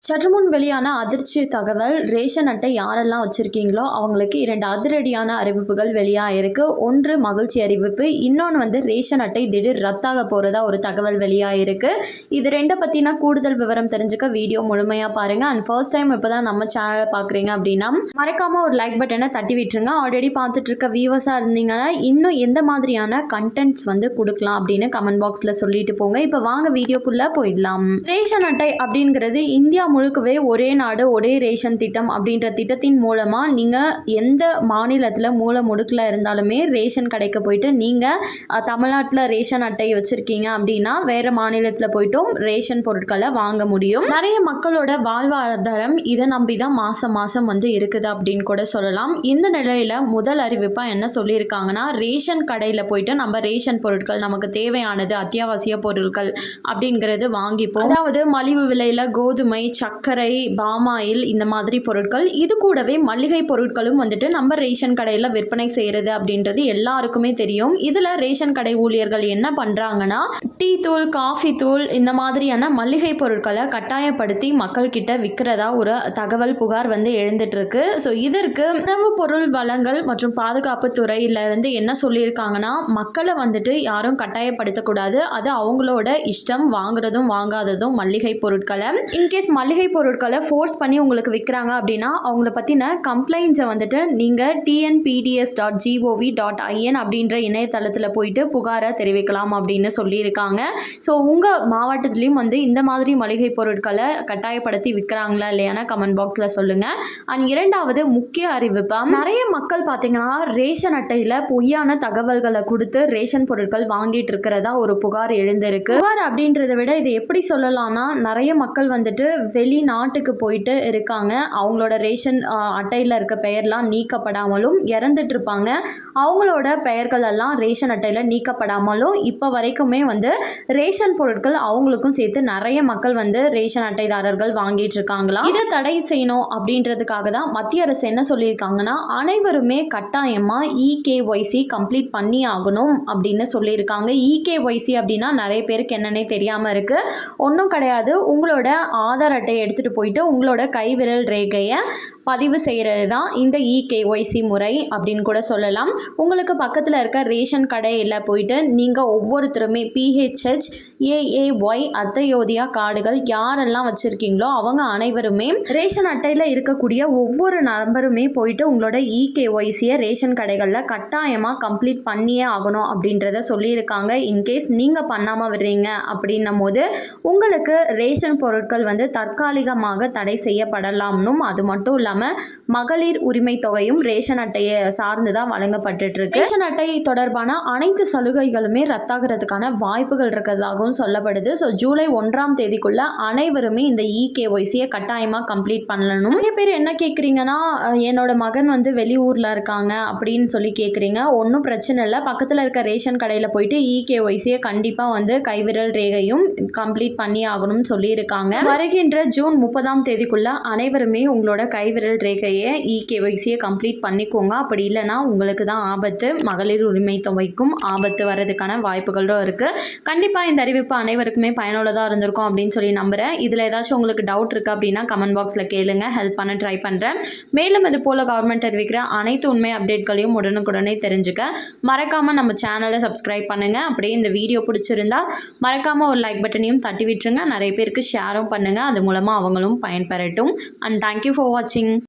சற்றுமுன் வெளியான அதிர்ச்சி தகவல். ரேஷன் அட்டை யாரெல்லாம் வச்சுருக்கீங்களோ அவங்களுக்கு 2 அதிரடியான அறிவிப்புகள் வெளியாகிருக்கு. ஒன்று மகிழ்ச்சி அறிவிப்பு, இன்னொன்று ரேஷன் அட்டை திடீர் ரத்தாக போகிறதா ஒரு தகவல் வெளியாகிருக்கு. இது 2 பற்றின கூடுதல் விவரம் தெரிஞ்சுக்க வீடியோ முழுமையாக பாருங்கள். அண்ட் ஃபர்ஸ்ட் டைம் இப்போ தான் நம்ம சேனலை பார்க்குறீங்க அப்படின்னா மறக்காமல் ஒரு லைக் பட்டனை தட்டி விட்டுருங்க. ஆல்ரெடி பார்த்துட்டு இருக்க வியூவர்ஸாக இருந்தீங்கன்னா இன்னும் எந்த மாதிரியான கண்டென்ட்ஸ் கொடுக்கலாம் அப்படின்னு கமெண்ட் பாக்ஸில் சொல்லிட்டு போங்க. இப்போ வாங்க வீடியோக்குள்ளே போயிடலாம். ரேஷன் அட்டை அப்படிங்கிறது இந்தியா முழுக்கவே ஒரே நாடு ஒரே ரேஷன் திட்டம் அப்படின்ற திட்டத்தின் மூலமாக நீங்கள் எந்த மாநிலத்தில் மூல முடுக்கில் இருந்தாலுமே ரேஷன் கடைக்கு போயிட்டு நீங்கள் தமிழ்நாட்டில் ரேஷன் அட்டை வச்சுருக்கீங்க அப்படின்னா வேறு மாநிலத்தில் போய்ட்டும் ரேஷன் பொருட்களை வாங்க முடியும். நிறைய மக்களோட வாழ்வாதாரம் இதை நம்பி தான் மாதம் இருக்குது அப்படின்னு கூட சொல்லலாம். இந்த நிலையில் முதல் அறிவிப்பாக என்ன சொல்லியிருக்காங்கன்னா, ரேஷன் கடையில் போயிட்டு நம்ம ரேஷன் பொருட்கள் நமக்கு தேவையானது அத்தியாவசிய பொருட்கள் அப்படிங்கிறது வாங்கிப்போம். அதாவது மலிவு விலையில் கோதுமை, சர்க்கரை, பாமாயில் இந்த மாதிரி பொருட்கள், இது கூடவே மளிகை பொருட்களும் நம்ம ரேஷன் கடையில் விற்பனை செய்கிறது அப்படின்றது எல்லாருக்குமே தெரியும். இதில் ரேஷன் கடை ஊழியர்கள் என்ன பண்ணுறாங்கன்னா, டீ தூள், காஃபி தூள் இந்த மாதிரியான மளிகை பொருட்களை கட்டாயப்படுத்தி மக்கள் கிட்ட விற்கிறதா ஒரு தகவல் புகார் எழுந்துட்டு இருக்கு. ஸோ இதற்கு உணவு பொருள் வழங்கல் மற்றும் பாதுகாப்பு துறையிலிருந்து என்ன சொல்லியிருக்காங்கன்னா, மக்களை யாரும் கட்டாயப்படுத்தக்கூடாது, அது அவங்களோட இஷ்டம், வாங்குறதும் வாங்காததும் மளிகை பொருட்களை. இன்கேஸ் மளிகை பொருட்களை ஃபோர்ஸ் பண்ணி உங்களுக்கு விற்கிறாங்க அப்படின்னா அவங்கள பற்றின கம்ப்ளைண்ட்ஸை நீங்கள் tnpds.gov.in அப்படின்ற இணையதளத்தில் போயிட்டு புகாரை தெரிவிக்கலாம் அப்படின்னு சொல்லியிருக்காங்க. ஸோ உங்கள் மாவட்டத்துலேயும் இந்த மாதிரி மளிகை பொருட்களை கட்டாயப்படுத்தி விற்கிறாங்களா இல்லையானா கமெண்ட் பாக்ஸில் சொல்லுங்கள். அண்ட் இரண்டாவது முக்கிய அறிவிப்பு, நிறைய மக்கள் பார்த்தீங்கன்னா ரேஷன் அட்டையில் பொய்யான தகவல்களை கொடுத்து ரேஷன் பொருட்கள் வாங்கிட்டு இருக்கிறதா ஒரு புகார் எழுந்திருக்கு. புகார் அப்படின்றத விட இது எப்படி சொல்லலாம்னா, நிறைய மக்கள் வெளிநாட்டுக்கு போயிட்டு இருக்காங்க, அவங்களோட ரேஷன் அட்டையில் இருக்க பெயர்லாம் நீக்கப்படாமலும் இறந்துட்டு இருப்பாங்க, அவங்களோட பெயர்கள் எல்லாம் ரேஷன் அட்டையில் நீக்கப்படாமலும் இப்போ வரைக்குமே ரேஷன் பொருட்கள் அவங்களுக்கும் சேர்த்து நிறைய மக்கள் ரேஷன் அட்டைதாரர்கள் வாங்கிட்டு இருக்காங்களாம். இதை தடை செய்யணும் அப்படின்றதுக்காக தான் மத்திய அரசு என்ன சொல்லியிருக்காங்கன்னா, அனைவருமே கட்டாயமாக EKYC கம்ப்ளீட் பண்ணி ஆகணும் அப்படின்னு சொல்லியிருக்காங்க. EKYC அப்படின்னா நிறைய பேருக்கு என்னன்னே தெரியாமல் இருக்கு. ஒன்றும் கிடையாது, உங்களோட ஆதார் அட்டையை எடுத்துகிட்டு போயிட்டு உங்களோட கைவிரல் ரேகையை பதிவு செய்கிறது தான் இந்த EKYC முறை அப்படின்னு கூட சொல்லலாம். உங்களுக்கு பக்கத்தில் இருக்க ரேஷன் கடையில் போயிட்டு நீங்கள் ஒவ்வொருத்தருமே PHH, AAY, அத்தையோதியா கார்டுகள் யாரெல்லாம் வச்சுருக்கீங்களோ அவங்க அனைவருமே ரேஷன் அட்டையில் இருக்கக்கூடிய ஒவ்வொரு நபருமே போயிட்டு உங்களோட EKYCயை ரேஷன் கடைகளில் கட்டாயமாக கம்ப்ளீட் பண்ணியே ஆகணும் அப்படின்றத சொல்லியிருக்காங்க. இன்கேஸ் நீங்கள் பண்ணாமல் விடுறீங்க அப்படின்னும் போது உங்களுக்கு ரேஷன் பொருட்கள் தற்காலிகமாக தடை செய்யப்படலாம்னும், அது மட்டும் இல்லாமல் மகளிர் உரிமை தொகையும் ரேஷன் அட்டையை சார்ந்து தான் வழங்கப்பட்டு இருக்கு. ரேஷன் அட்டை தொடர்பான அனைத்து சலுகைகளுமே ரத்தாகிறதுக்கான வாய்ப்புகள் இருக்கிறதாகவும் சொல்லப்படுது. ஸோ ஜூலை 1ஆம் தேதிக்குள்ள அனைவருமே இந்த EKYCயை கட்டாயமாக கம்ப்ளீட் பண்ணணும். நிறைய பேர் என்ன கேட்குறீங்கன்னா, என்னோட மகன் வெளியூரில் இருக்காங்க அப்படின்னு சொல்லி கேட்குறீங்க. ஒன்றும் பிரச்சனை இல்லை, பக்கத்தில் இருக்க ரேஷன் கடையில் போயிட்டு EKYCயை கண்டிப்பாக கைவிரல் ரேகையும் கம்ப்ளீட் பண்ணி ஆகணும்னு சொல்லியிருக்காங்க. வருகின்ற ஜூன் 30ஆம் தேதிக்குள்ள அனைவருமே உங்களோட கைவிரல் ரேகையை EKYCயை கம்ப்ளீட் பண்ணிக்கோங்க. அப்படி இல்லைனா உங்களுக்கு தான் ஆபத்து, மகளிர் உரிமை தொகைக்கும் ஆபத்து வர்றதுக்கான வாய்ப்புகளும் இருக்குது. கண்டிப்பாக இந்த அறிவிப்பு அனைவருக்குமே பயனுள்ளதாக இருந்திருக்கும் அப்படின்னு சொல்லி நம்புகிறேன். இதில் ஏதாச்சும் உங்களுக்கு டவுட் இருக்குது அப்படின்னா கமெண்ட் பாக்ஸில் கேளுங்க, ஹெல்ப் பண்ண ட்ரை பண்ணுறேன். மேலும் இது போல் கவர்மெண்ட் அறிவிக்கிற அனைத்து உண்மை அப்டேட்களையும் உடனுக்குடனே தெரிஞ்சுக்க மறக்காமல் நம்ம சேனலை சப்ஸ்கிரைப் பண்ணுங்கள். அப்படியே இந்த வீடியோ பிடிச்சிருந்தா மறக்காமல் ஒரு லைக் பட்டனையும் தட்டி விட்டுருங்க. நிறைய பேருக்கு ஷேரும் பண்ணுங்கள், அது மூலமாக அவங்களும் பயன்பெறட்டும். அண்ட் தேங்க்யூ ஃபார் வாட்சிங்.